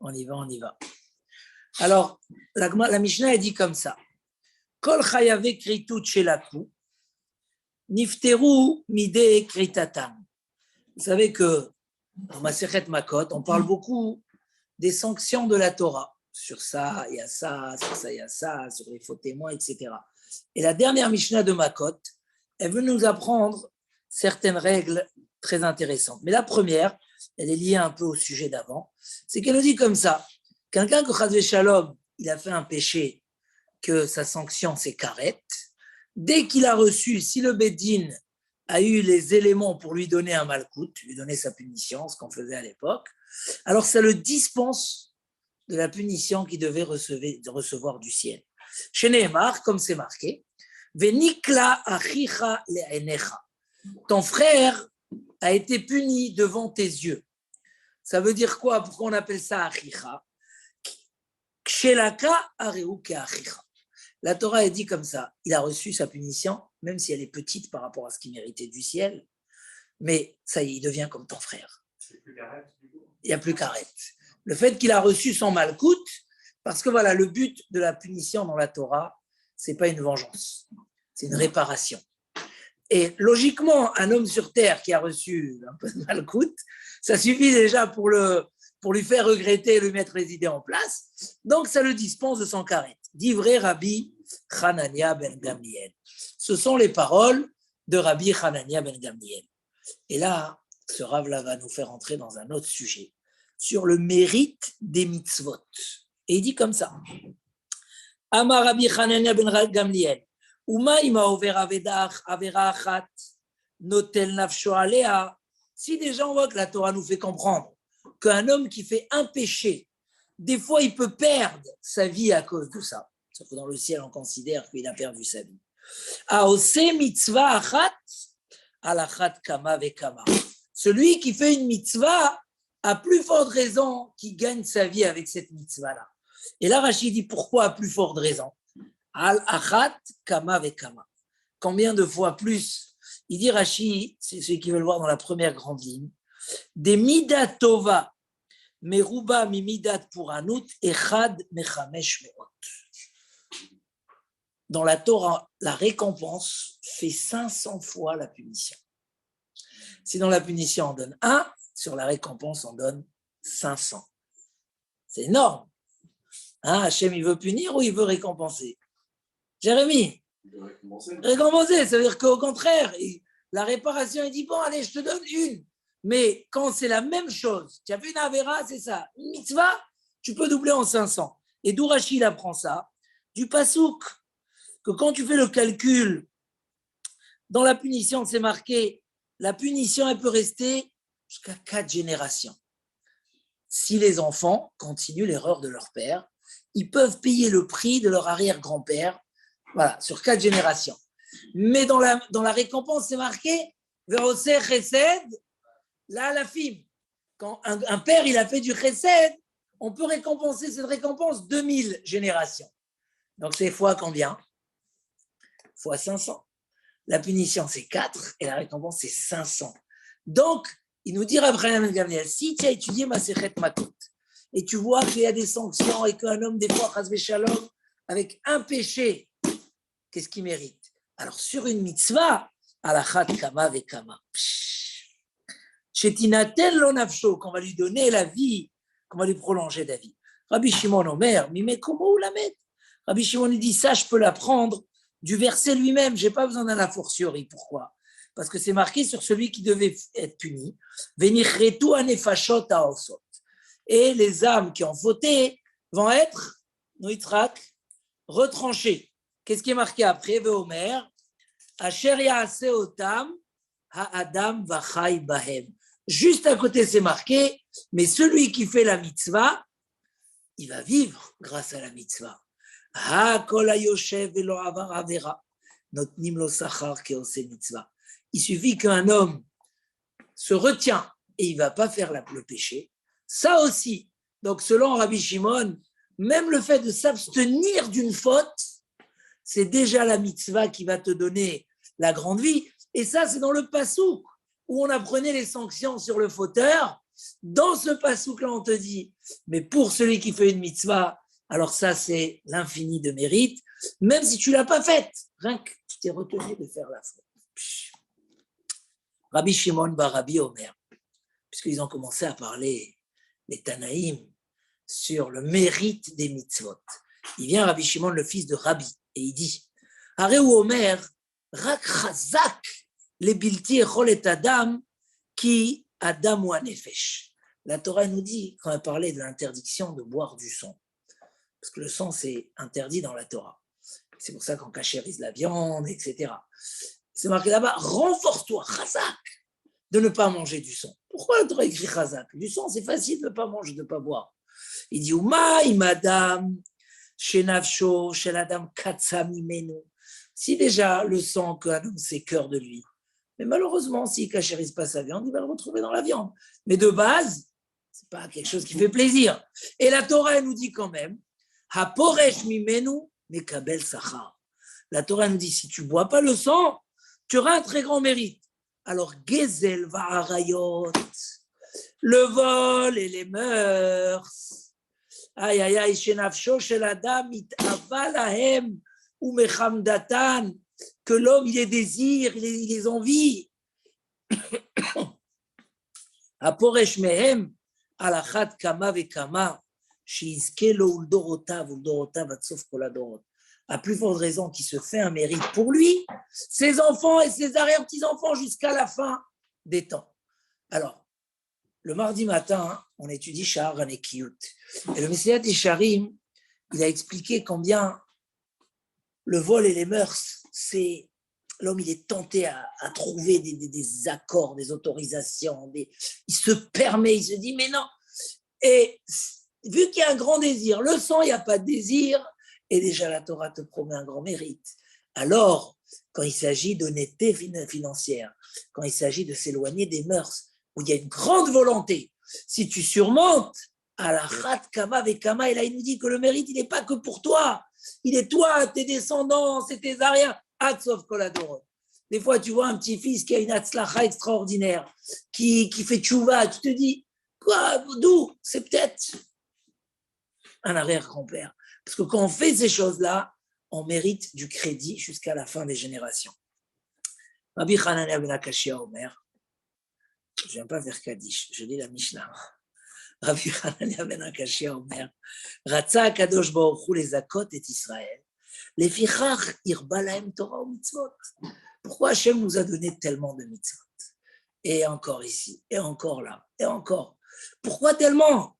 On y va, on y va. Alors, la Mishnah, elle dit comme ça. Kol chayave kritut shelaku, nifteru mide kritatan. Vous savez que dans Masechet Makot, on parle beaucoup des sanctions de la Torah. Sur ça, il y a ça, sur ça, il y a ça, sur les faux témoins, etc. Et la dernière Mishnah de Makot, elle veut nous apprendre certaines règles très intéressantes. Mais la première, elle est liée un peu au sujet d'avant, c'est qu'elle nous dit comme ça, quelqu'un que Chas Shalom, il a fait un péché, que sa sanction c'est karet, dès qu'il a reçu, si le Beddin a eu les éléments pour lui donner un malkout, lui donner sa punition, ce qu'on faisait à l'époque, alors ça le dispense de la punition qu'il devait recevoir du ciel. Chez Nehemar, comme c'est marqué, Venikla achicha le'enecha. Ton frère a été puni devant tes yeux. Ça veut dire quoi? Pourquoi on appelle ça achicha? Kshelaka areu ke'achicha. La Torah est dit comme ça, il a reçu sa punition, même si elle est petite par rapport à ce qu'il méritait du ciel, mais ça y est, il devient comme ton frère. Il n'y a plus karet. Le fait qu'il a reçu son malkout, parce que voilà, le but de la punition dans la Torah, c'est pas une vengeance, c'est une réparation. Et logiquement, un homme sur terre qui a reçu un peu de malkout, ça suffit déjà pour lui faire regretter et lui mettre les idées en place. Donc, ça le dispense de son karet. D'ivrer Rabbi Hanania ben Gamliel. Ce sont les paroles de Rabbi Hanania ben Gamliel. Et là, ce Rav-là va nous faire entrer dans un autre sujet, sur le mérite des mitzvot. Et il dit comme ça. Amar Rabbi Hanania ben Gamliel. Uma ima over avedach avera achat notel nafsho alea. Si des gens voient que la Torah nous fait comprendre qu'un homme qui fait un péché, des fois il peut perdre sa vie à cause de ça. Sauf que dans le ciel, on considère qu'il a perdu sa vie. Aose mitzvah achat alachat kama vekama. Celui qui fait une mitzvah a plus forte raison qu'il gagne sa vie avec cette mitzvah-là. Et là, Rashi dit pourquoi à plus forte raison? Al achat kama vekama. Combien de fois plus? Il dit Rashi, c'est ceux qui veulent voir dans la première grande ligne, des midat tova meruba mimidat puranut echad mechamesh meot. Dans la Torah, la récompense fait 500 fois la punition. Si dans la punition on donne 1, sur la récompense on donne 500. C'est énorme. Hein, Hachem, il veut punir ou il veut récompenser? Jérémie, récompenser, ça veut dire qu'au contraire, la réparation, il dit bon, allez, je te donne une. Mais quand c'est la même chose, tu as fait une avéra, c'est ça. Une mitzvah, tu peux doubler en 500. Et d'où Rachid apprend ça? Du pasouk. Que quand tu fais le calcul, dans la punition, c'est marqué, la punition, elle peut rester jusqu'à 4 générations. Si les enfants continuent l'erreur de leur père, ils peuvent payer le prix de leur arrière-grand-père, voilà, sur 4 générations. Mais dans la récompense, c'est marqué, Verosé chesed, là, la fille. Quand un père, il a fait du chesed, on peut récompenser cette récompense 2000 générations. Donc, c'est fois combien? Fois 500. La punition, c'est 4 et la récompense, c'est 500. Donc, il nous dit, Abraham Ben Gamliel, si tu as étudié Masechet Makot et tu vois qu'il y a des sanctions et qu'un homme, des fois, Chas v'Shalom, avec un péché, qu'est-ce qu'il mérite? Alors, sur une mitzvah, alachat kama vekama. Shetinatel lo nafsho, qu'on va lui donner la vie, qu'on va lui prolonger la vie. Rabbi Shimon Omer, mime komo ou la met? Rabbi Shimon dit, ça, je peux l'apprendre du verset lui-même, je n'ai pas besoin d'un a fortiori. Pourquoi? Parce que c'est marqué sur celui qui devait être puni. Venichretu anefashot haosot. Et les âmes qui ont fauté vont être, noitrak, retranchées. Qu'est-ce qui est marqué après? Veomer, asher yaase otam ha'adam vachai bahem. Juste à côté, c'est marqué, mais celui qui fait la mitzvah, il va vivre grâce à la mitzvah. Il suffit qu'un homme se retient et il ne va pas faire le péché. Ça aussi, donc selon Rabbi Shimon, même le fait de s'abstenir d'une faute, c'est déjà la mitzvah qui va te donner la grande vie. Et ça, c'est dans le pasouk où on apprenait les sanctions sur le fauteur. dans ce passouk-là, on te dit, mais pour celui qui fait une mitzvah, alors ça, c'est l'infini de mérite, même si tu ne l'as pas faite, rien que tu t'es retenu de faire la faute. Rabbi Shimon bar Rabbi Omer, puisqu'ils ont commencé à parler, les Tanaïm, sur le mérite des mitzvot. Il vient Rabbi Shimon, le fils de Rabbi, et il dit, Areu Omer, rak chazak, les bilti echol et adam, qui adam ou anefesh. La Torah nous dit, quand elle parlait de l'interdiction de boire du sang, parce que le sang, c'est interdit dans la Torah. C'est pour ça qu'on cachérise la viande, etc. C'est marqué là-bas, renforce-toi, chazak, de ne pas manger du sang. Pourquoi la Torah écrit chazak? Du sang, c'est facile de ne pas manger, de ne pas boire. Il dit, Umaï, madame, chez Navcho, chez l'Adam Katsamimenu. Si déjà le sang qu'un homme, c'est cœur de lui. Mais malheureusement, s'il ne cachérise pas sa viande, il va le retrouver dans la viande. Mais de base, ce n'est pas quelque chose qui fait plaisir. Et la Torah, elle nous dit quand même, Haporesh mimenu mekabel sachar. La Torah nous dit, si tu ne bois pas le sang, tu auras un très grand mérite. Alors, Gezel va'arayot, le vol et les mœurs. Aïe, aïe, aïe, shenafsho shel adam it'ava lahem ou mechamdatan, que l'homme, il les désire, il les envie. Aporesh mehem, alachat kama vekama, shizke lo uldorotav atsof koladorot. À plus forte raison qu'il se fait un mérite pour lui, ses enfants et ses arrière-petits-enfants jusqu'à la fin des temps. Alors, le mardi matin, on étudie Shahar Hanekiyut. Et le Messilat Yesharim, il a expliqué combien le vol et les mœurs, c'est l'homme, il est tenté à trouver des accords, des autorisations, il se permet, il se dit, mais non. Et vu qu'il y a un grand désir, le sang, il n'y a pas de désir, et déjà la Torah te promet un grand mérite. Alors, quand il s'agit d'honnêteté financière, quand il s'agit de s'éloigner des mœurs, où il y a une grande volonté, si tu surmontes à la Khat Kama Vekama, et là il nous dit que le mérite, il n'est pas que pour toi, il est toi, tes descendants, c'est tes arrières, Atsof Koladorot. Des fois, tu vois un petit-fils qui a une Hatzlacha extraordinaire, qui fait tchouva, tu te dis, quoi, d'où? C'est peut-être un arrière-grand-père. Parce que quand on fait ces choses-là, on mérite du crédit jusqu'à la fin des générations. Rabbi Hanania ben Akashia Omer, je ne viens pas vers Kaddish, je lis la Mishnah. Rabbi Hanania ben Akashia Omer, Ratza Kadosh Baruch Hu les Akot et Israël, les Fichach irba lahem Torah ou mitzvot. Pourquoi Hachem nous a donné tellement de mitzvot? Et encore ici, et encore là, et encore. Pourquoi tellement?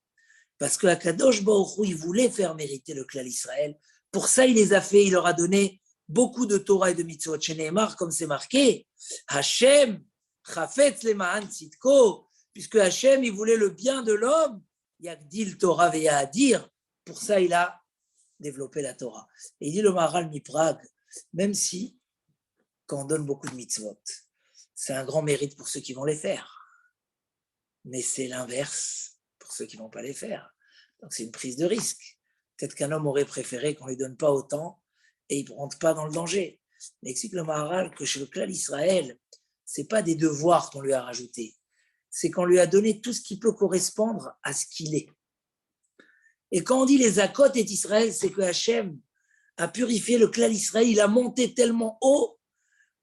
Parce que Kadosh Baruch Hu, il voulait faire mériter le clan Israël. Pour ça, il les a fait, il leur a donné beaucoup de Torah et de mitzvot. Chez Nehemar, comme c'est marqué, Hachem, Chafetz Lema'an Tzidko, puisque Hachem, il voulait le bien de l'homme, Yagdil Torah veya Adir. Pour ça, il a développé la Torah. Et il dit le Maharal Miprag, même si, quand on donne beaucoup de mitzvot, c'est un grand mérite pour ceux qui vont les faire. Mais c'est l'inverse pour ceux qui ne vont pas les faire. Donc c'est une prise de risque. Peut-être qu'un homme aurait préféré qu'on ne lui donne pas autant et il ne rentre pas dans le danger. Mais explique le Maharal que chez le clan Israël, ce n'est pas des devoirs qu'on lui a rajoutés. C'est qu'on lui a donné tout ce qui peut correspondre à ce qu'il est. Et quand on dit les Akot et Israël, c'est que Hachem a purifié le clan Israël, il a monté tellement haut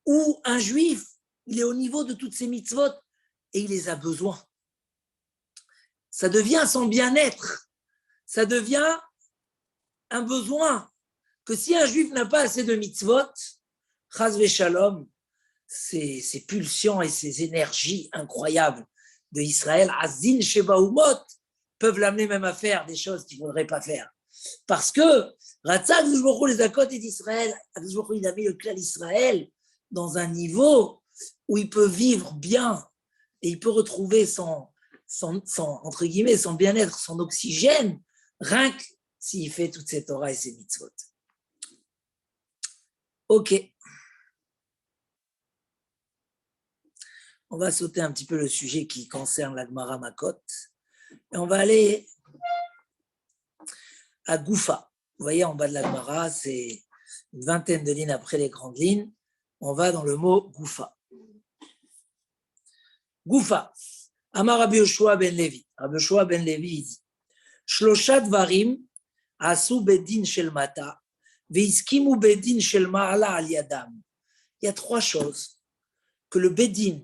où un juif, il est au niveau de toutes ces mitzvot et il les a besoin. Ça devient son bien-être, ça devient un besoin. Que si un juif n'a pas assez de mitzvot, chas v'shalom, ces pulsions et ces énergies incroyables de Israël, azin sheba umot, peuvent l'amener même à faire des choses qu'il ne faudrait pas faire. Parce que Ratzak les Akot et d'Israël, il a mis le clan d'Israël dans un niveau où il peut vivre bien et il peut retrouver son entre guillemets, son bien-être, son oxygène, rien que s'il fait toutes ces Torah et ces mitzvot. Ok. On va sauter un petit peu le sujet qui concerne la Gemara Makot et on va aller à Goufa. Vous voyez, en bas de la Gemara, c'est une vingtaine de lignes après les grandes lignes. On va dans le mot Goufa. Goufa. Amar Rabbi Yoshua ben Levi. Rabbi Yoshua ben Levi, il dit Shlosha dvarim asu bedin shel mata ve'iskimu bedin shel ma'ala al yadam. Il y a trois choses que le bedin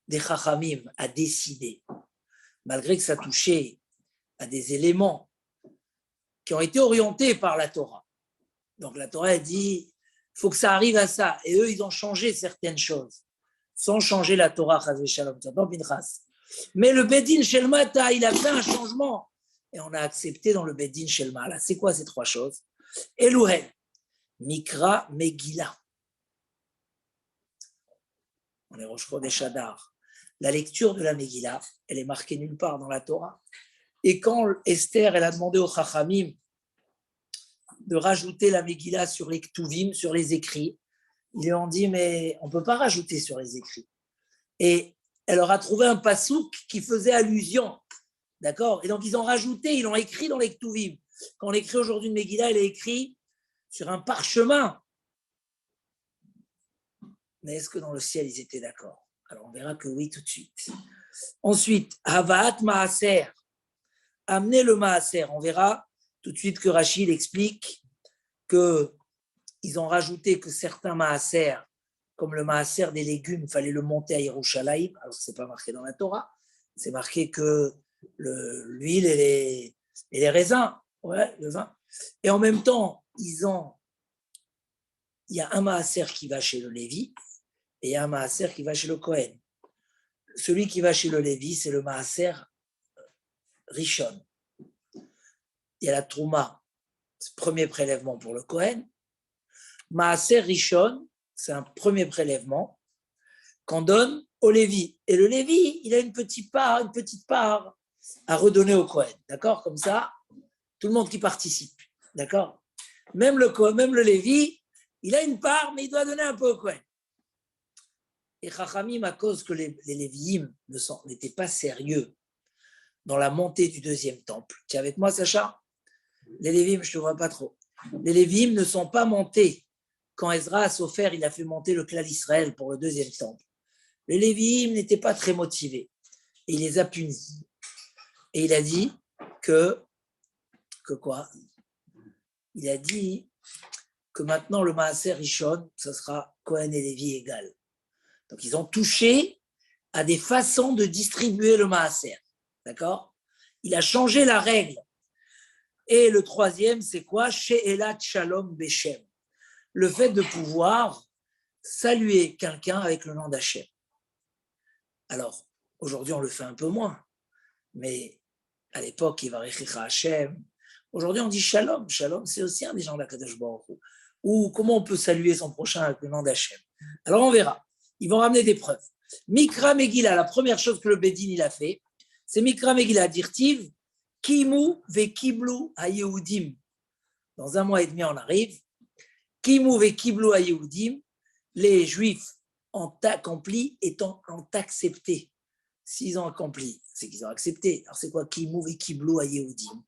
des Chachamim a décidé, malgré que ça touchait à des éléments qui ont été orientés par la Torah. Donc la Torah a dit, il faut que ça arrive à ça. Et eux, ils ont changé certaines choses, sans changer la Torah, chas v'shalom, mais le Bedin Shel Mata, il a fait un changement. Et on a accepté dans le Bedin Shel Ma'ala. C'est quoi ces trois choses? Elouhen, Mikra, Megillah. On est Rosh Chodesh Adar. La lecture de la Megillah, elle est marquée nulle part dans la Torah. Et quand Esther, elle a demandé aux Chachamim de rajouter la Megillah sur les Ktuvim, sur les écrits, ils lui ont dit, mais on ne peut pas rajouter sur les écrits. Et elle leur a trouvé un pasouk qui faisait allusion. D'accord? Et donc, ils ont rajouté, ils l'ont écrit dans les Ktuvim. Quand on écrit aujourd'hui une Megillah, elle est écrite sur un parchemin. Mais est-ce que dans le ciel, ils étaient d'accord? Alors, on verra que oui, tout de suite. Ensuite, Havaat Maaser. Amener le Maaser. On verra tout de suite que Rachid explique qu'ils ont rajouté que certains Maaser, comme le Maaser des légumes, il fallait le monter à Yerushalayim. Alors, ce n'est pas marqué dans la Torah. C'est marqué que l'huile et les raisins, ouais, le vin. Et en même temps, il y a un Maaser qui va chez le Lévi et il y a un Maaser qui va chez le Kohen. Celui qui va chez le Lévi, c'est le Maaser Rishon. Il y a la Trouma, c'est le premier prélèvement pour le Kohen. Maaser Rishon, c'est un premier prélèvement qu'on donne au Lévi. Et le Lévi, il a une petite part à redonner au Kohen. D'accord? Comme ça, tout le monde qui participe. D'accord? Même le Lévi, il a une part, mais il doit donner un peu au Kohen. Et Chachamim, à cause que les Lévi'im n'étaient pas sérieux dans la montée du deuxième temple. Tu es avec moi, Sacha? Les Lévi'im, je ne te vois pas trop. Les Lévi'im ne sont pas montés quand Ezra a Sofer, il a fait monter le clan d'Israël pour le deuxième temple. Les Lévi'im n'étaient pas très motivés. Et il les a punis. Et il a dit que quoi? Il a dit que maintenant le Maaser Rishon, ça sera Kohen et Lévi égal. Donc ils ont touché à des façons de distribuer le Maaser. D'accord? Il a changé la règle. Et le troisième, c'est quoi? She'elat Shalom Beshem. Le fait de pouvoir saluer quelqu'un avec le nom d'Hachem. Alors, aujourd'hui, on le fait un peu moins. Mais à l'époque, il va réécrire Hachem. Aujourd'hui, on dit Shalom. Shalom, c'est aussi un des gens de la Kadosh Baruch Hu. Ou comment on peut saluer son prochain avec le nom d'Hachem. Alors, on verra. Ils vont ramener des preuves. Mikra Megillah, la première chose que le Bédin il a fait, c'est Mikra Megillah, dirtiv, Kimu ve Kiblu ha-Yehudim. Dans un mois et demi, on arrive. Kimu ve Kiblu ha-Yehudim, les Juifs ont accompli et ont accepté. S'ils ont accompli, c'est qu'ils ont accepté. Alors, c'est quoi Kimu ve Kiblu ha-Yehudim?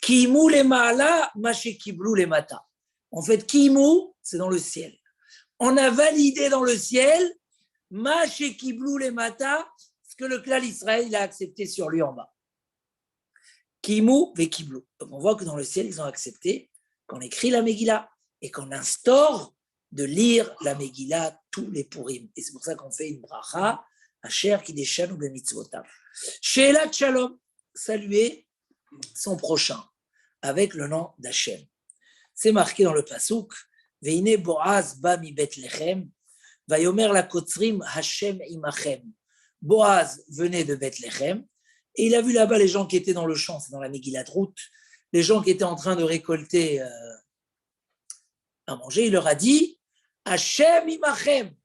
Kimu le ma'ala, maché Kiblu le mata. En fait, Kimu, c'est dans le ciel. On a validé dans le ciel maché Kiblu le mata, ce que le clan d'Israël a accepté sur lui en bas. Kimu ve Kiblu. Donc, on voit que dans le ciel, ils ont accepté qu'on écrit la Megillah et qu'on instaure de lire la Megillah tous les Purim. Et c'est pour ça qu'on fait une bracha, Asher Kideshan ou Bemitzvotav. She'elat Shalom, saluer son prochain avec le nom d'Hachem. C'est marqué dans le Pasuk, Veine Boaz ba mi Bethlehem, Vayomer la Kotzrim Hashem imachem. Boaz venait de Bethlehem et il a vu là-bas les gens qui étaient dans le champ, c'est dans la Megillah de Ruth, les gens qui étaient en train de récolter à manger. Il leur a dit Hashem imachem,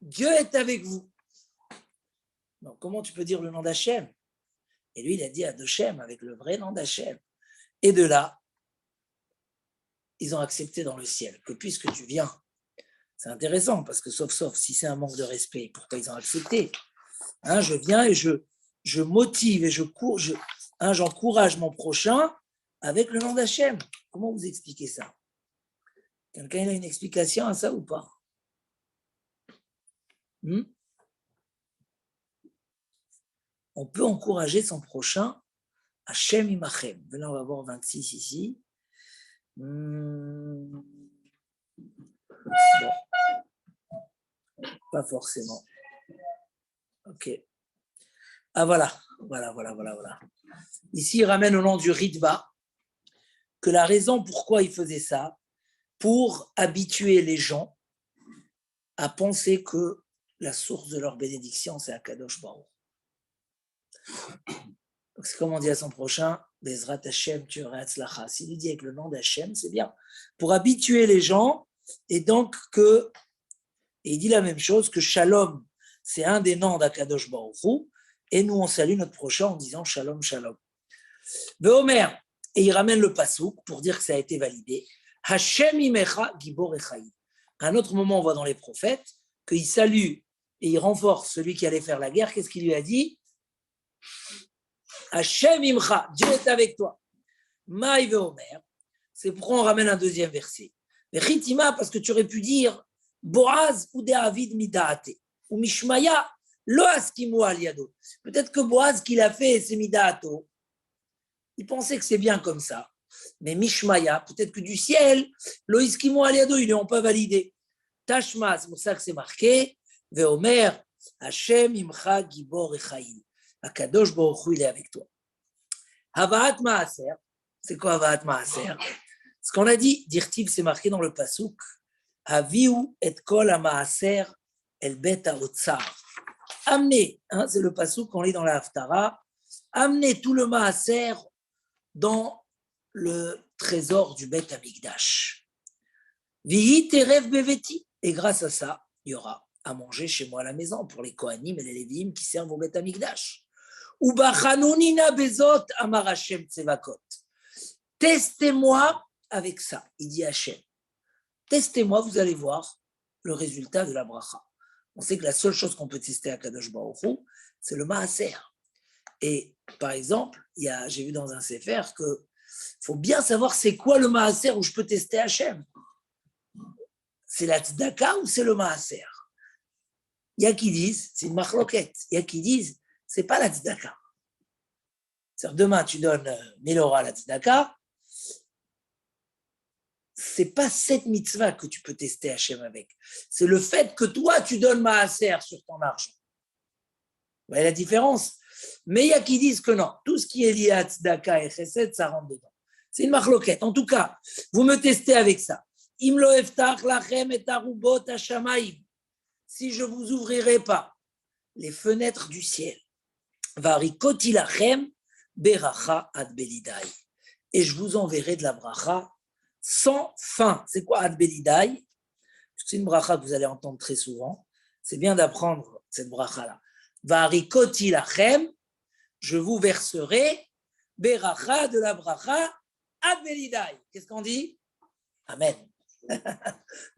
Dieu est avec vous. Donc, comment tu peux dire le nom d'Hachem? Et lui, il a dit Adoshem avec le vrai nom d'Hachem. Et de là, ils ont accepté dans le ciel que puisque tu viens, c'est intéressant parce que sauf si c'est un manque de respect, pourquoi ils ont accepté? Je viens et je motive et j'encourage mon prochain avec le nom d'Hachem. Comment vous expliquez ça? Quelqu'un a une explication à ça ou pas? on peut encourager son prochain, Hashem imachem. Là, on va voir 26 ici. Bon. Pas forcément. Ok. Ah voilà. Ici, il ramène au nom du Ritva que la raison pourquoi il faisait ça, pour habituer les gens à penser que la source de leur bénédiction, c'est Akadosh Baruch. Donc c'est comme on dit à son prochain, Bezrat Hashem, tu auras Hatzlacha. S'il lui dit avec le nom d'Hashem, c'est bien. Pour habituer les gens, et donc que, et il dit la même chose, que Shalom, c'est un des noms d'Akadosh Baruch Hu, et nous on salue notre prochain en disant Shalom, Shalom. Veomer, et il ramène le pasouk pour dire que ça a été validé. Hashem imecha gibor echaim. À un autre moment, on voit dans les prophètes qu'il salue et il renforce celui qui allait faire la guerre. Qu'est-ce qu'il lui a dit? Hashem imcha, Dieu est avec toi. Maï veomer, c'est pourquoi on ramène un deuxième verset. Vechitima, parce que tu aurais pu dire Boaz ou David midaate ou Mishmaya lo askimu al yado. Peut-être que Boaz qu'il a fait c'est midaato. Il pensait que c'est bien comme ça. Mais Mishmaya, peut-être que du ciel, lo iskimu al yado, ils ne l'ont pas validé. Tashma, c'est pour ça que c'est marqué. Veomer, Hashem imcha gibor echaim. Akadosh Baruch Hu, il est avec toi. Havaat Maaser, c'est quoi Havaat Maaser? Ce qu'on a dit, Dirtiv, c'est marqué dans le Pasuk. Haviu et kol ha-maaser el bet ha-otsar. Amenez, c'est le Pasuk qu'on lit dans la Haftara. Amenez tout le Maaser dans le trésor du Bet Hamikdash. Vihi terev beveti. Et grâce à ça, il y aura à manger chez moi à la maison pour les Kohanim et les Lévim qui servent au Bet Hamikdash. Ubachanunina bezot amar Hashem tsevakot. Testez-moi avec ça, il dit Hashem. Testez-moi, vous allez voir le résultat de la bracha. On sait que la seule chose qu'on peut tester à Kadosh Baruch Hu, c'est le maaser. Et par exemple, j'ai vu dans un sefer que faut bien savoir c'est quoi le maaser où je peux tester Hashem. C'est la tzedaka ou c'est le maaser? Il y a qui disent, c'est une machloket, il y a qui disent, c'est pas la tzedaka. C'est-à-dire, demain, tu donnes 1000 euros à la tzedaka, c'est pas cette mitzvah que tu peux tester Hashem avec. C'est le fait que toi, tu donnes maaser sur ton argent. Vous voyez la différence? Mais il y a qui disent que non. Tout ce qui est lié à tzedaka et chesed, ça rentre dedans. C'est une marloquette. En tout cas, vous me testez avec ça. Im lo eftach lachem et arubot hashamayim. Si je vous ouvrirai pas les fenêtres du ciel, varikoti lachem beracha ad belidai. Et je vous enverrai de la bracha sans fin. C'est quoi ad belidai? C'est une bracha que vous allez entendre très souvent. C'est bien d'apprendre cette bracha-là. Varikoti lachem, je vous verserai beracha de la bracha ad belidai. Qu'est-ce qu'on dit? Amen.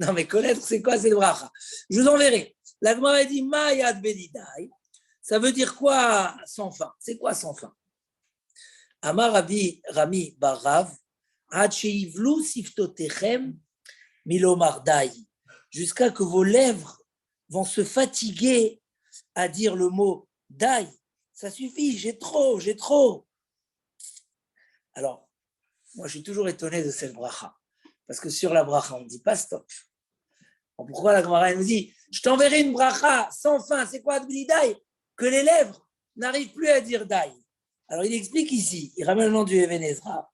Non, mais connaître, c'est quoi cette bracha? Je vous enverrai. La Gemara dit Maya ad belidai. Ça veut dire quoi sans fin? C'est quoi sans fin? Amar Rabbi Rami Barav, Ad sheivlu siftotechem milomar dai. Jusqu'à que vos lèvres vont se fatiguer à dire le mot dai. Ça suffit, j'ai trop. Alors, moi, je suis toujours étonné de cette bracha. Parce que sur la bracha, on ne dit pas stop. Alors, pourquoi la Gemara nous dit je t'enverrai une bracha sans fin? C'est quoi Adbilidai? Que les lèvres n'arrivent plus à dire dai. Alors, il explique ici, il ramène le nom du Even Ezra.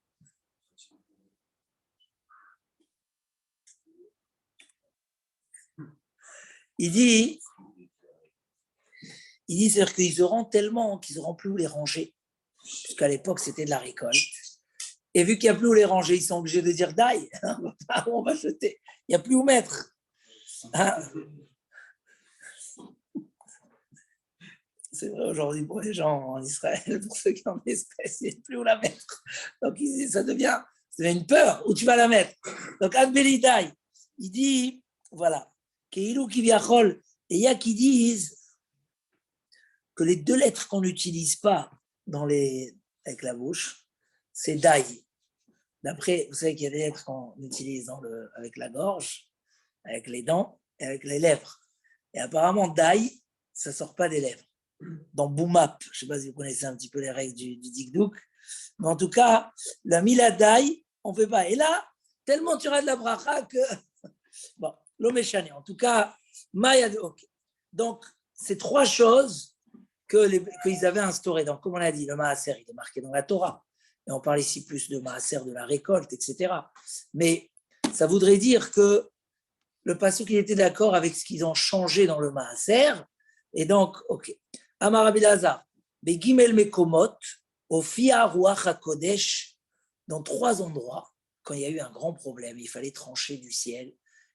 Il dit c'est-à-dire qu'ils auront tellement qu'ils n'auront plus où les ranger. Puisqu'à l'époque, c'était de la récolte. Et vu qu'il n'y a plus où les ranger, ils sont obligés de dire dai. On va jeter. Il n'y a plus où mettre. C'est vrai aujourd'hui pour les gens en Israël, pour ceux qui ont des espèces, il n'y a plus où la mettre. Donc ça devient une peur, où tu vas la mettre. Donc Adbelidai, il dit, voilà, Keilou Kiviachol, et il y a qui disent que les deux lettres qu'on n'utilise pas avec la bouche, c'est dai. D'après, vous savez qu'il y a des lettres qu'on utilise avec la gorge, avec les dents et avec les lèvres. Et apparemment, dai, ça ne sort pas des lèvres. dans Boomap. Je ne sais pas si vous connaissez un petit peu les règles du Dikdouk. Mais en tout cas, la Miladai, on ne fait pas. Et là, tellement tu auras de la bracha que. Bon, l'Omeshani. En tout cas, Maya de Ok. Donc, c'est trois choses qu'ils avaient instaurées. Donc, comme on a dit, le Maaser, il est marqué dans la Torah. Et on parle ici plus de Maaser, de la récolte, etc. Mais ça voudrait dire que le pasuk, il était d'accord avec ce qu'ils ont changé dans le Maaser. Et donc, ok. Amar Rabbi Elazar, Begimel Mekomot, Ofia Ruach HaKodesh, dans trois endroits, quand il y a eu un grand problème, il fallait trancher du ciel.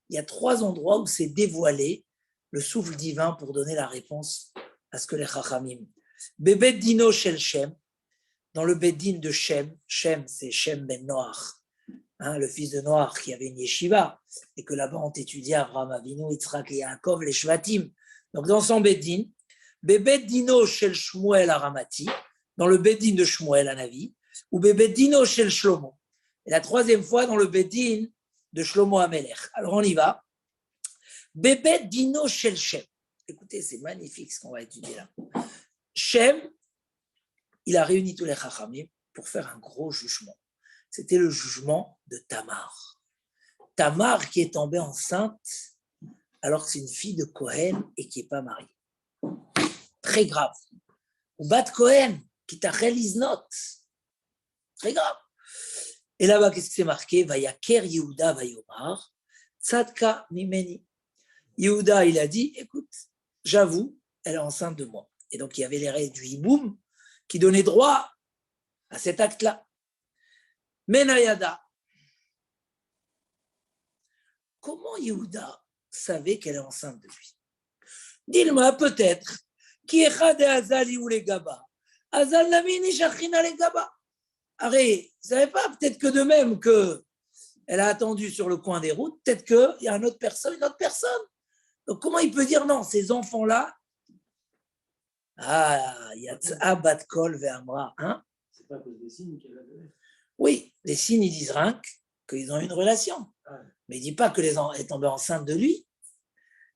Il y a trois endroits où s'est dévoilé le souffle divin pour donner la réponse à ce que les Chachamim. Bebet Dino Shel Shem, dans le Beddin de Shem. Shem, c'est Shem ben Noach, le fils de Noach qui avait une yeshiva, et que là-bas on étudiait Abraham Avinu, Yitzhak et Yaakov, les Shvatim. Donc dans son Beddin, Bebet Dino Shel Shmuel Aramati, dans le Beddin de Shmuel Anavi, ou Bebet Dino Shel Shlomo. Et la troisième fois dans le Beddin de Shlomo Amelech. Alors on y va. Bebet Dino Shel Shem. Écoutez, c'est magnifique ce qu'on va étudier là. Shem, il a réuni tous les Chachamim pour faire un gros jugement. C'était le jugement de Tamar. Tamar qui est tombée enceinte alors que c'est une fille de Cohen et qui n'est pas mariée. Très grave. Ou Bat Cohen, qui tachel iznot. Très grave. Et là-bas, qu'est-ce que c'est marqué? Vayaker Yehuda vayomar, tzadka mimeni. Yehuda, il a dit, écoute, j'avoue, elle est enceinte de moi. Et donc, il y avait les règles du hiboum qui donnaient droit à cet acte-là. Menayada. Comment Yehuda savait qu'elle est enceinte de lui? Dis-moi, peut-être, qui est Khade Azali ou les Gaba? Azal Namini Shachina les Gaba. Arrête, vous ne savez pas, peut-être que de même qu'elle a attendu sur le coin des routes, peut-être qu'il y a une autre personne. Donc, comment il peut dire non, ces enfants-là? Ah, Yatsa Bat Kol Ve'amra. C'est pas à cause des signes qu'elle a donné. Oui, les signes, ils disent rien qu'ils ont une relation. Mais il ne dit pas qu'elle est tombée enceinte de lui.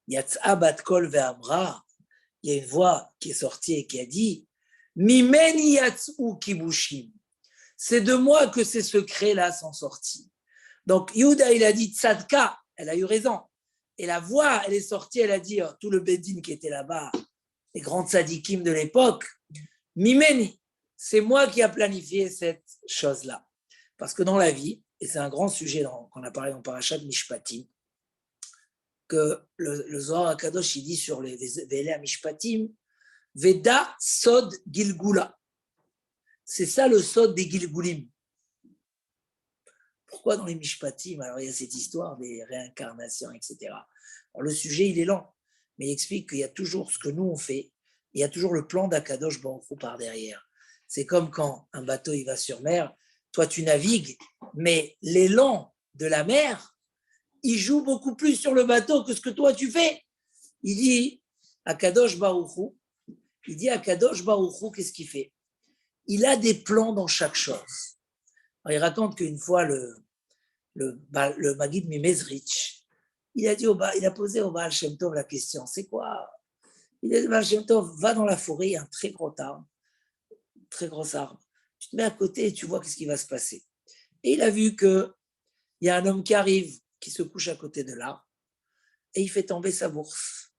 Yatsa Bat Kol Ve'amra. Il y a une voix qui est sortie et qui a dit Mimeni Yatsu Kibushim. C'est de moi que ces secrets-là sont sortis. Donc, Yehuda, il a dit Tzadka, elle a eu raison. Et la voix, elle est sortie, elle a dit, tout le Beddin qui était là-bas, les grands tzadikim de l'époque, Mimeni, c'est moi qui a planifié cette chose-là. Parce que dans la vie, et c'est un grand sujet qu'on a parlé dans Parashat Mishpatim, que le Zohar HaKadosh, il dit sur les Vélé Mishpatim, Veda Sod Gilgula. C'est ça le sod des Gilgulim. Pourquoi dans les Mishpatim? Alors il y a cette histoire des réincarnations, etc. Alors, le sujet, il est lent, mais il explique qu'il y a toujours ce que nous on fait, il y a toujours le plan d'Akadosh Baruch Hu par derrière. C'est comme quand un bateau il va sur mer, toi tu navigues, mais l'élan de la mer, il joue beaucoup plus sur le bateau que ce que toi tu fais. Il dit Akadosh Baruch Hu, qu'est-ce qu'il fait? Il a des plans dans chaque chose. Alors, il raconte qu'une fois, le Maguid Mimezrich, il a posé au Baal Shem Tov la question, c'est quoi? Il a dit, Baal Shem Tov, va dans la forêt, il y a un très gros arbre. Tu te mets à côté et tu vois qu'est-ce qui va se passer. Et il a vu qu'il y a un homme qui arrive, qui se couche à côté de l'arbre, et il fait tomber sa bourse.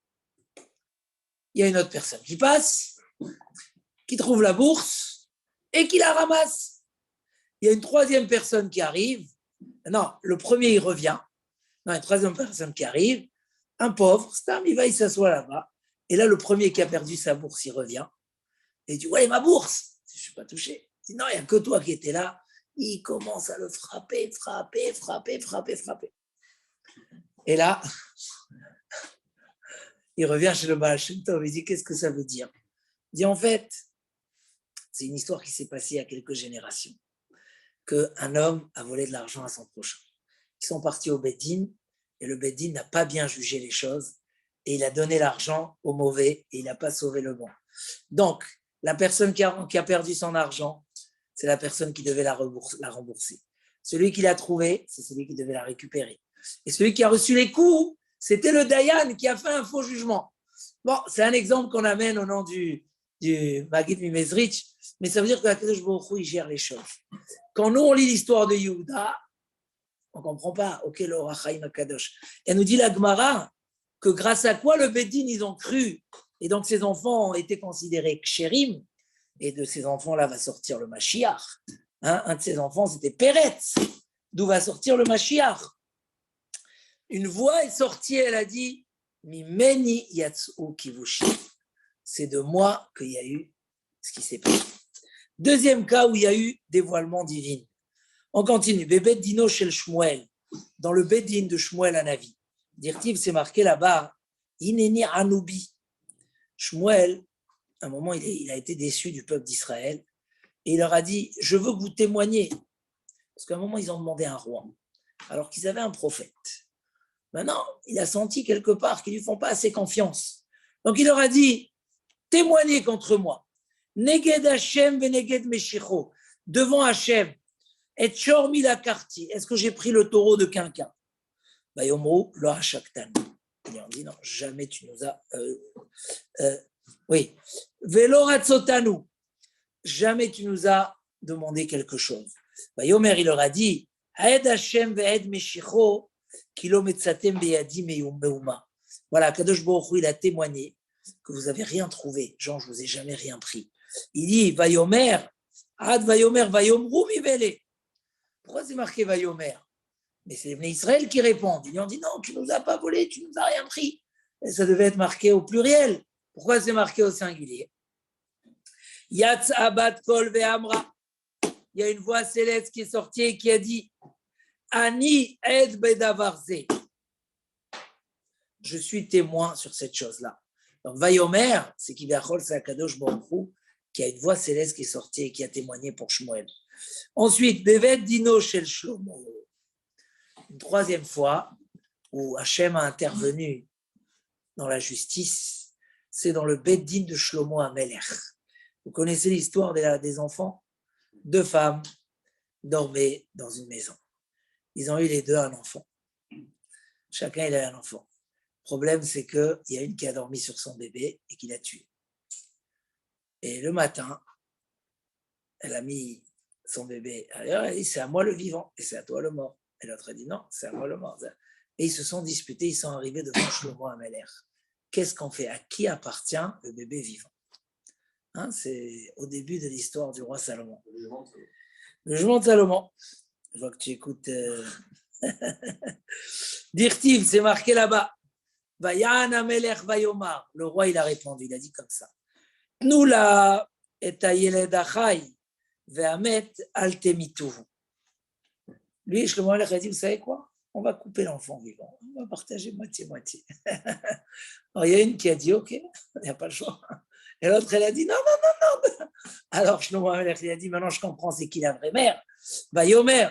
Il y a une autre personne qui passe, qui trouve la bourse, et qui la ramasse. Il y a une troisième personne qui arrive. Non, le premier, il revient. Non, une troisième personne qui arrive. Un pauvre, il s'assoit là-bas. Et là, le premier qui a perdu sa bourse, il revient. Et il dit, ouais, ma bourse. Je ne suis pas touché. Il dit, non, il n'y a que toi qui étais là. Il commence à le frapper. Et là, il revient chez le Baal Shem Tov. Il dit, qu'est-ce que ça veut dire? Il dit, en fait, c'est une histoire qui s'est passée il y a quelques générations, qu'un homme a volé de l'argent à son prochain. Ils sont partis au Beddin, et le Beddin n'a pas bien jugé les choses, et il a donné l'argent au mauvais, et il n'a pas sauvé le bon. Donc, la personne qui a perdu son argent, c'est la personne qui devait la rembourser. Celui qui l'a trouvé, c'est celui qui devait la récupérer. Et celui qui a reçu les coups, c'était le Dayan qui a fait un faux jugement. Bon, c'est un exemple qu'on amène au nom du du Maggid Mimezrich, mais ça veut dire que Akadosh Baruch Hu, il gère les choses. Quand nous, on lit l'histoire de Yehuda, on ne comprend pas. Ok, l'Orach Chaim Akadosh. Elle nous dit la Gemara que grâce à quoi le Bédine, ils ont cru. Et donc, ces enfants ont été considérés kshérim. Et de ces enfants-là va sortir le Mashiach. Un de ces enfants, c'était Péretz. D'où va sortir le Mashiach. Une voix est sortie, elle a dit Mimeni yatsu kivushi. C'est de moi qu'il y a eu ce qui s'est passé. Deuxième cas où il y a eu dévoilement divin. On continue. Bébé Dino chez le Shmuel, dans le Bédine de Shmuel Hanavi. Dirtiv, c'est marqué là-bas Ineni Anubi. Shmuel, à un moment, il a été déçu du peuple d'Israël et il leur a dit je veux que vous témoigniez. Parce qu'à un moment, ils ont demandé un roi, alors qu'ils avaient un prophète. Maintenant, il a senti quelque part qu'ils ne lui font pas assez confiance. Donc, il leur a dit témoignez contre moi. Neged Hashem veneged Meshicho. Devant Hashem. Et Chormi la Karti. Est-ce que j'ai pris le taureau de quelqu'un? Bayomro, lo hashaktan. Ils ont dit non, jamais tu nous as. Oui. Velo ratzotanu. Jamais tu nous as demandé quelque chose. Bayomer, il leur a dit Haed Hashem ve'ed Meshicho. Voilà, Kadosh Baruch Hu, il a témoigné que vous n'avez rien trouvé. Jean, je ne vous ai jamais rien pris. Il dit, Vayomer, Ad Vayomer, Vayomru mivele. Pourquoi c'est marqué Vayomer? Mais c'est les Bnei Israël qui répondent. Ils lui ont dit, non, tu ne nous as pas volé, tu ne nous as rien pris. Et ça devait être marqué au pluriel. Pourquoi c'est marqué au singulier? Yatz Abad Kol Ve'amra. Il y a une voix céleste qui est sortie et qui a dit, Ani ed bedavarze. Je suis témoin sur cette chose-là. Donc, Vayomer, c'est qui c'est Akadosh Baruch Hu, qui a une voix céleste qui est sortie et qui a témoigné pour Shmuel. Ensuite, Bevet Dino Shel Shlomo. Une troisième fois où Hachem a intervenu dans la justice, c'est dans le Bet Din de Shlomo Amelech. Vous connaissez l'histoire des enfants? Deux femmes dormaient dans une maison. Ils ont eu les deux un enfant. Chacun, il a un enfant. Le problème, c'est qu'il y a une qui a dormi sur son bébé et qui l'a tué. Et le matin, elle a mis son bébé ailleurs, elle a dit, c'est à moi le vivant et c'est à toi le mort. Et l'autre a dit, non, c'est à moi le mort. Et ils se sont disputés, ils sont arrivés devant Shlomo Amelech. Qu'est-ce qu'on fait? À qui appartient le bébé vivant? C'est au début de l'histoire du roi Salomon. Le jugement de Salomon. Je vois que tu écoutes. Dirtiv, c'est marqué là-bas. Vayan Amelech Vayomar. Le roi, il a répondu, il a dit comme ça. Tnoula et ayeled achai ve'amet al temituhu. Lui, Shlomo Amelech a dit, vous savez quoi? On va couper l'enfant vivant. On va partager moitié-moitié. Alors, il y a une qui a dit, ok, il n'y a pas le choix. Et l'autre, elle a dit, non, non, non, non. Alors, Shlomo Amelech, il a dit, maintenant, je comprends, c'est qui la vraie mère. Vayomer,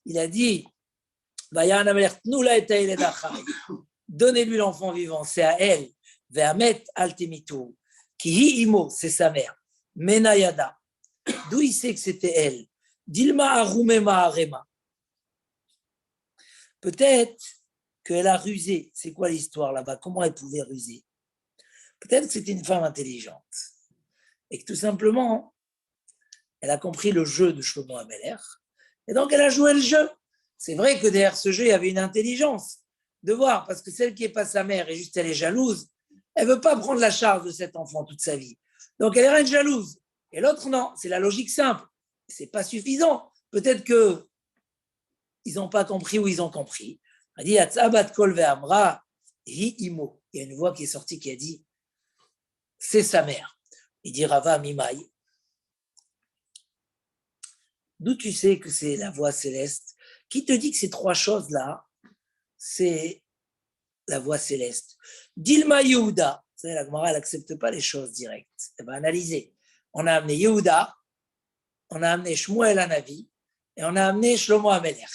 il a dit, Vayan Amelech tnoula et ayeled achai. Donnez-lui l'enfant vivant, c'est à elle. Ve'amet al temituhu. Ki imo, c'est sa mère. Menayada. D'où il sait que c'était elle? Dilma arumema arema. Peut-être qu'elle a rusé. C'est quoi l'histoire là-bas? Comment elle pouvait ruser? Peut-être que c'était une femme intelligente. Et que tout simplement, elle a compris le jeu de Shlomo Amelech. Et donc, elle a joué le jeu. C'est vrai que derrière ce jeu, il y avait une intelligence de voir. Parce que celle qui n'est pas sa mère, et juste elle est jalouse, elle ne veut pas prendre la charge de cet enfant toute sa vie. Donc, elle est jalouse. Et l'autre, non. C'est la logique simple. Ce n'est pas suffisant. Peut-être que ils n'ont pas compris ou ils ont compris. Il dit, il y a une voix qui est sortie qui a dit, c'est sa mère. Il dit, Rava Mimai. D'où tu sais que c'est la voix céleste? Qui te dit que ces trois choses-là, c'est la voix céleste? Dilma Yehuda. Vous savez, la Gemara, elle n'accepte pas les choses directes. Elle va analyser. On a amené Yehuda, on a amené Shmuel Hanavi, et on a amené Shlomo Amelech.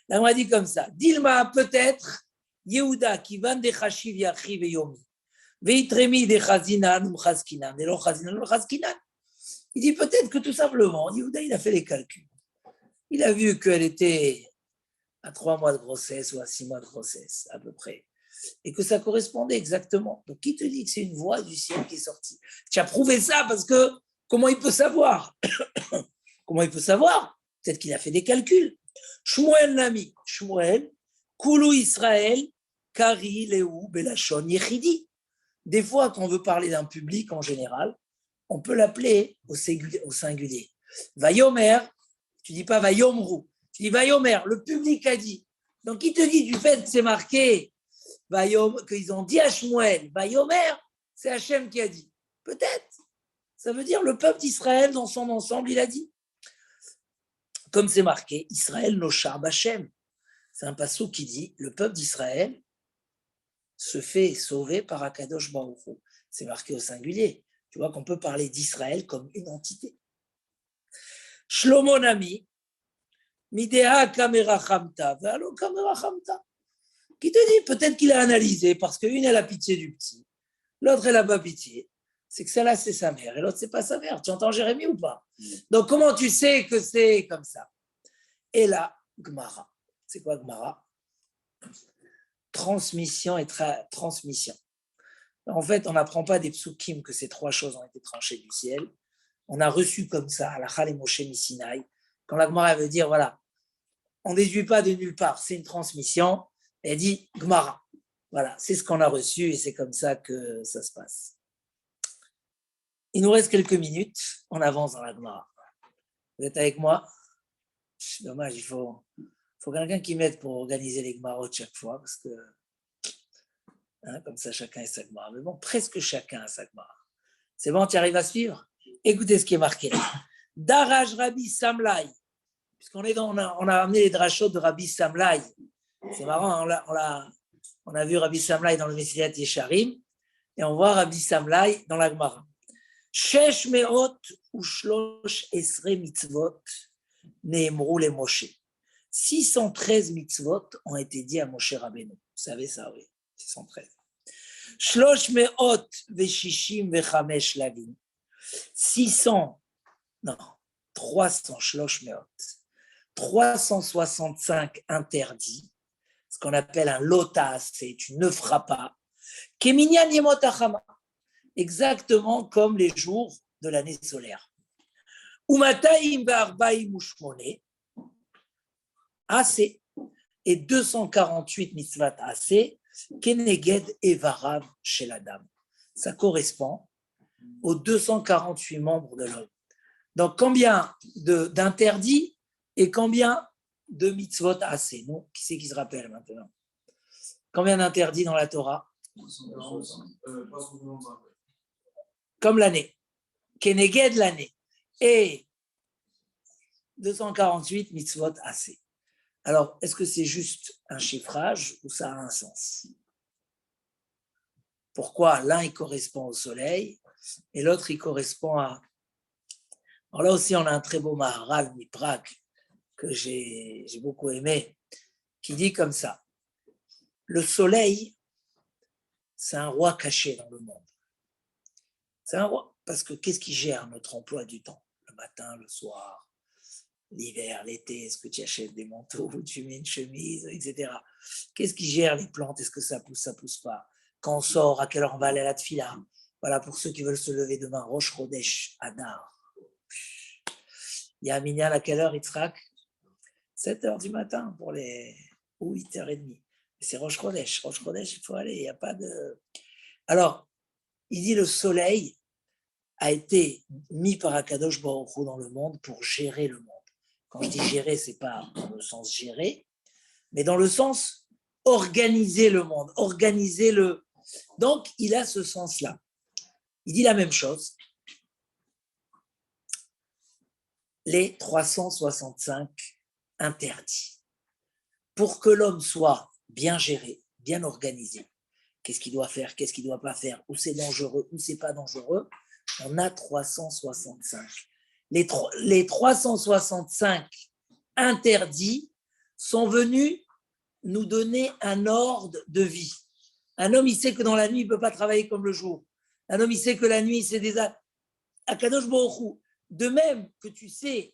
Là, on a dit comme ça. Dilma, peut-être, Yehuda, qui vend des chashiv yachiv et yomi. Veitremi des chazinan ou chazkinan. Et l'on chazinan ou chazkinan. Il dit peut-être que tout simplement, Yehuda, il a fait les calculs. Il a vu qu'elle était à 3 mois de grossesse ou à 6 mois de grossesse, à peu près. et que ça correspondait exactement. Donc, qui te dit que c'est une voix du ciel qui est sortie? Tu as prouvé ça parce que comment il peut savoir? Comment il peut savoir? Peut-être qu'il a fait des calculs. Shmuel Nami, Shmuel, Koulou Israël, Kari, Léou, Belachon, Yechidi. Des fois, quand on veut parler d'un public en général, on peut l'appeler au singulier. Vayomer, tu dis pas Vayomru, tu dis Vayomer, le public a dit. Donc, qui te dit du fait que c'est marqué qu'ils ont dit à Shmuel, Vayomer, c'est Hachem qui a dit. Peut-être. Ça veut dire le peuple d'Israël dans son ensemble, il a dit. Comme c'est marqué, Israël noshar b'Hachem. C'est un passage qui dit, le peuple d'Israël se fait sauver par Akadosh Baruch Hu. C'est marqué au singulier. Tu vois qu'on peut parler d'Israël comme une entité. Shlomo Nami, Midea Kamera Chamta, Valo Kamera Chamta. Qui te dit, peut-être qu'il a analysé, parce qu'une, elle a pitié du petit, l'autre, elle n'a pas pitié. C'est que celle-là, c'est sa mère, et l'autre, c'est pas sa mère. Tu entends Jérémie ou pas? Donc, comment tu sais que c'est comme ça? Et là, Gemara. C'est quoi Gemara? Transmission et transmission. En fait, on n'apprend pas des psukim que ces trois choses ont été tranchées du ciel. On a reçu comme ça, à la Chal Moshe Misinaï, quand la Gemara veut dire, voilà, on ne déduit pas de nulle part, c'est une transmission, elle dit Gemara. Voilà, c'est ce qu'on a reçu et c'est comme ça que ça se passe. Il nous reste quelques minutes, on avance dans la Gemara. Vous êtes avec moi? C'est dommage, il faut quelqu'un qui m'aide pour organiser les Gemarot chaque fois, parce que comme ça, chacun a sa Gemara. Mais bon, presque chacun a sa Gemara. C'est bon, tu arrives à suivre? Écoutez ce qui est marqué là. Daraj Rabbi Samlaï, puisqu'on on a amené les drachot de Rabbi Samlaï. C'est marrant, on a vu Rabbi Samlaï dans le Messilat Yesharim, et on voit Rabbi Samlaï dans la Gemara. Shesh meot ou shlosh esre mitzvot neemru le Moshe. 613 mitzvot ont été dit à Moshe Rabbeinu. Vous savez ça, oui, 613. Shlosh meot veshishim vechamesh lavim. 300 shlosh meot. 365 interdits, ce qu'on appelle un lotas, c'est tu ne feras pas. Keminyan yemot achama. Exactement comme les jours de l'année solaire. Umataim ve'arbaim ushmone, assez, et 248 mitzvat assez, keneged evarav shel adam. Ça correspond aux 248 membres de l'homme. Donc, combien d'interdits et combien de mitzvot assez? Non, qui c'est qui se rappelle maintenant? Combien d'interdits dans la Torah? 395. Comme l'année, Keneged l'année, et 248 mitzvot assez. Alors, est-ce que c'est juste un chiffrage ou ça a un sens? Pourquoi l'un il correspond au soleil et l'autre il correspond à... Alors là aussi, on a un très beau Maharal Miprak que j'ai beaucoup aimé, qui dit comme ça, le soleil, c'est un roi caché dans le monde. C'est un roi, parce que qu'est-ce qui gère notre emploi du temps? Le matin, le soir, l'hiver, l'été, est-ce que tu achètes des manteaux, tu mets une chemise, etc. Qu'est-ce qui gère les plantes? Est-ce que ça pousse pas? Quand on sort, à quelle heure on va aller à la tefila? Voilà, pour ceux qui veulent se lever demain, Rosh Chodesh, Adar. Il y a un minyan à quelle heure, Yitzhak? 7h du matin pour les... ou 8h30. C'est Rosh Chodesh. Rosh Chodesh, il faut aller, il n'y a pas de... Alors, il dit le soleil a été mis par Akadosh Baruch Hu dans le monde pour gérer le monde. Quand je dis gérer, ce n'est pas dans le sens gérer, mais dans le sens organiser le monde, organiser le... Donc, il a ce sens-là. Il dit la même chose. Les 365 interdits. Pour que l'homme soit bien géré, bien organisé, qu'est-ce qu'il doit faire, qu'est-ce qu'il ne doit pas faire, où c'est dangereux, où c'est pas dangereux, on a 365. Les 365 interdits sont venus nous donner un ordre de vie. Un homme, il sait que dans la nuit, il ne peut pas travailler comme le jour. Un homme, il sait que la nuit, c'est des... Akadosh Baruch Hu. De même que tu sais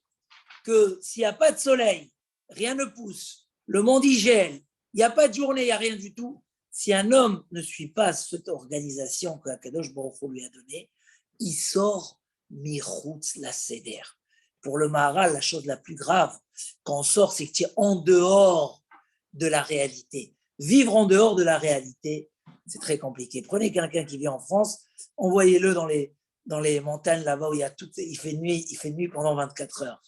que s'il n'y a pas de soleil, rien ne pousse, le monde y gèle, il n'y a pas de journée, il n'y a rien du tout, si un homme ne suit pas cette organisation que Akadosh Baruch Hu lui a donnée, il sort miroutz la seder. Pour le Maharal, la chose la plus grave, quand on sort, c'est que tu es en dehors de la réalité. Vivre en dehors de la réalité, c'est très compliqué. Prenez quelqu'un qui vit en France, envoyez-le dans les montagnes là-bas où il fait nuit pendant 24 heures.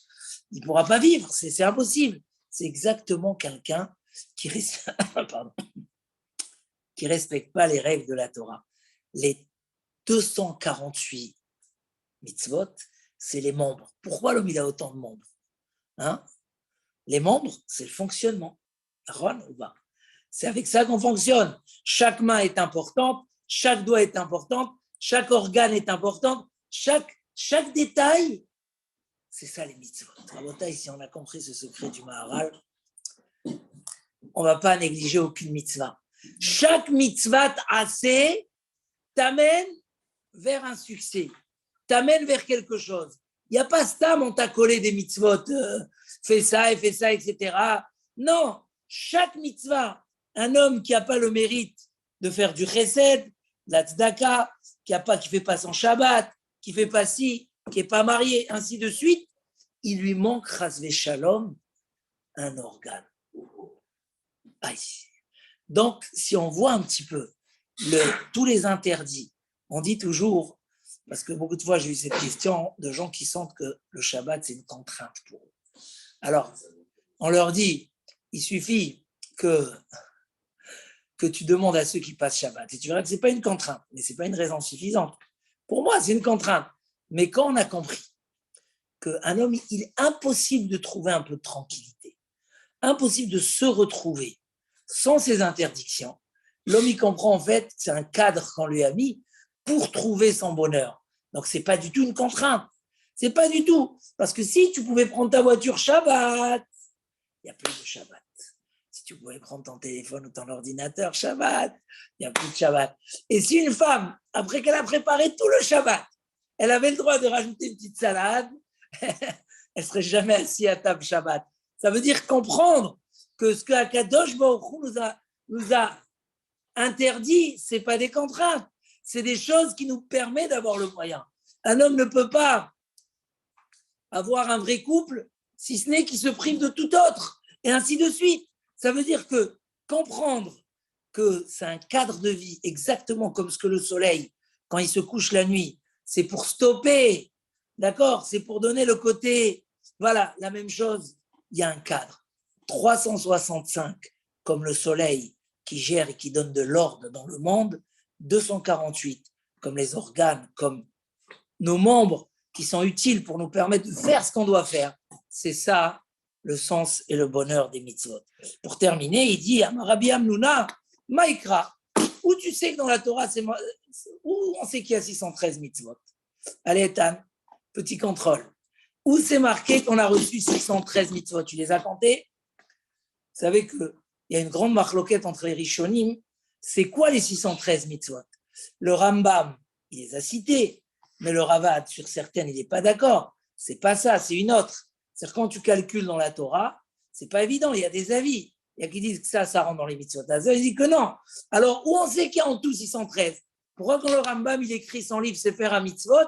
Il ne pourra pas vivre, c'est impossible. C'est exactement quelqu'un qui respecte pas les règles de la Torah. Les 248 mitzvot, c'est les membres. Pourquoi l'homme il a autant de membres? Les membres, c'est le fonctionnement. C'est avec ça qu'on fonctionne. Chaque main est importante, chaque doigt est important, chaque organe est important, chaque détail, c'est ça les mitzvot. Rabotai, si on a compris ce secret du Maharal, on ne va pas négliger aucune mitzvah. Chaque mitzvah assez t'amène vers un succès, t'amène vers quelque chose. Il n'y a pas stam, on t'a collé des mitzvot, fais ça, etc. Non, chaque mitzvah, un homme qui n'a pas le mérite de faire du chesed, de la tzedaka, qui ne fait pas son Shabbat, qui ne fait pas ci, qui n'est pas marié, ainsi de suite, il lui manque, chas shalom, un organe. Aïe. Donc, si on voit un petit peu tous les interdits, on dit toujours, parce que beaucoup de fois j'ai eu cette question de gens qui sentent que le Shabbat c'est une contrainte pour eux. Alors, on leur dit, il suffit que tu demandes à ceux qui passent Shabbat, et tu verras que ce n'est pas une contrainte, mais ce n'est pas une raison suffisante. Pour moi, c'est une contrainte. Mais quand on a compris qu'un homme, il est impossible de trouver un peu de tranquillité, impossible de se retrouver sans ces interdictions, l'homme, il comprend en fait que c'est un cadre qu'on lui a mis pour trouver son bonheur. Donc, ce n'est pas du tout une contrainte. Ce n'est pas du tout. Parce que si tu pouvais prendre ta voiture Shabbat, il n'y a plus de Shabbat. Si tu pouvais prendre ton téléphone ou ton ordinateur Shabbat, il n'y a plus de Shabbat. Et si une femme, après qu'elle a préparé tout le Shabbat, elle avait le droit de rajouter une petite salade, elle ne serait jamais assise à table Shabbat. Ça veut dire comprendre que ce que Akadosh Baruch Hu nous a interdit, ce n'est pas des contraintes, c'est des choses qui nous permettent d'avoir le moyen. Un homme ne peut pas avoir un vrai couple si ce n'est qu'il se prive de tout autre, et ainsi de suite. Ça veut dire que comprendre que c'est un cadre de vie exactement comme ce que le soleil, quand il se couche la nuit, c'est pour stopper, d'accord? C'est pour donner le côté, voilà, la même chose, il y a un cadre. 365, comme le soleil qui gère et qui donne de l'ordre dans le monde, 248, comme les organes, comme nos membres qui sont utiles pour nous permettre de faire ce qu'on doit faire. C'est ça le sens et le bonheur des mitzvot. Pour terminer, il dit Rabbi Amnouna, Maïkra, où tu sais que dans la Torah, où on sait qu'il y a 613 mitzvot? Allez, Ethan, petit contrôle. Où c'est marqué qu'on a reçu 613 mitzvot? Tu les as comptés? Vous savez qu'il y a une grande marloquette entre les Rishonim. C'est quoi les 613 mitzvot? Le Rambam, il les a cités, mais le Ravad, sur certaines, il n'est pas d'accord. C'est pas ça, c'est une autre. C'est-à-dire quand tu calcules dans la Torah, c'est pas évident, il y a des avis. Il y a qui disent que ça rentre dans les mitzvot. Il dit que non. Alors, où on sait qu'il y a en tout 613? Pourquoi quand le Rambam, il écrit son livre Sefer HaMitzvot,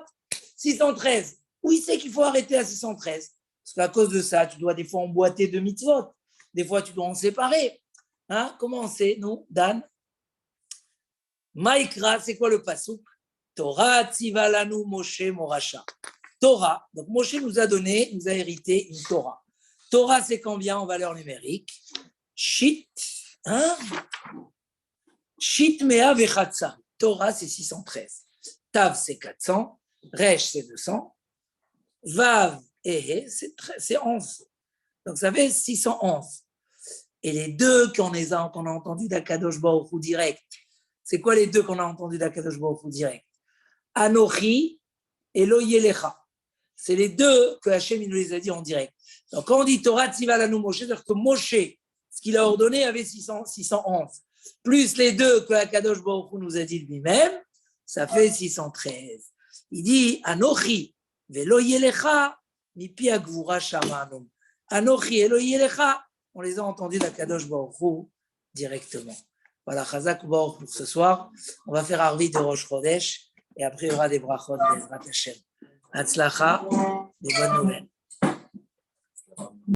613? Où il sait qu'il faut arrêter à 613? Parce qu'à cause de ça, tu dois des fois emboîter deux mitzvot. Des fois, tu dois en séparer. Comment on sait, nous, Dan? Maïkra, c'est quoi le pasuk? Torah tzivalanu Moshe Moracha. Torah. Donc Moshe nous a hérité une Torah. Torah, c'est combien en valeur numérique? Shit. Shit mea vechatsa. Torah, c'est 613. Tav, c'est 400. Resh, c'est 200. Vav et He, c'est 11. Donc ça fait 611. Et les deux qu'on a entendus d'Akadosh Baruch Hu direct, c'est quoi les deux qu'on a entendus d'Akadosh Baruch Hu direct? Anochi et Lo Yelecha. C'est les deux que Hachem nous les a dit en direct. Donc quand on dit Torah Tzivalanu Moshe, c'est-à-dire que Moshe, ce qu'il a ordonné, avait 611. Plus les deux que Akadosh Baruch Hu nous a dit lui-même, ça fait 613. Il dit Anochi et Lo Yelecha mipi agvura shamanum. Anochi et Lo Yelecha, on les a entendus d'Akadosh Baruch Hu directement. Voilà, Chazak Ubaor pour ce soir. On va faire Arvi de Rosh Chodesh et après il y aura des brachot, des Hashem. Hatzlacha, des bonnes nouvelles.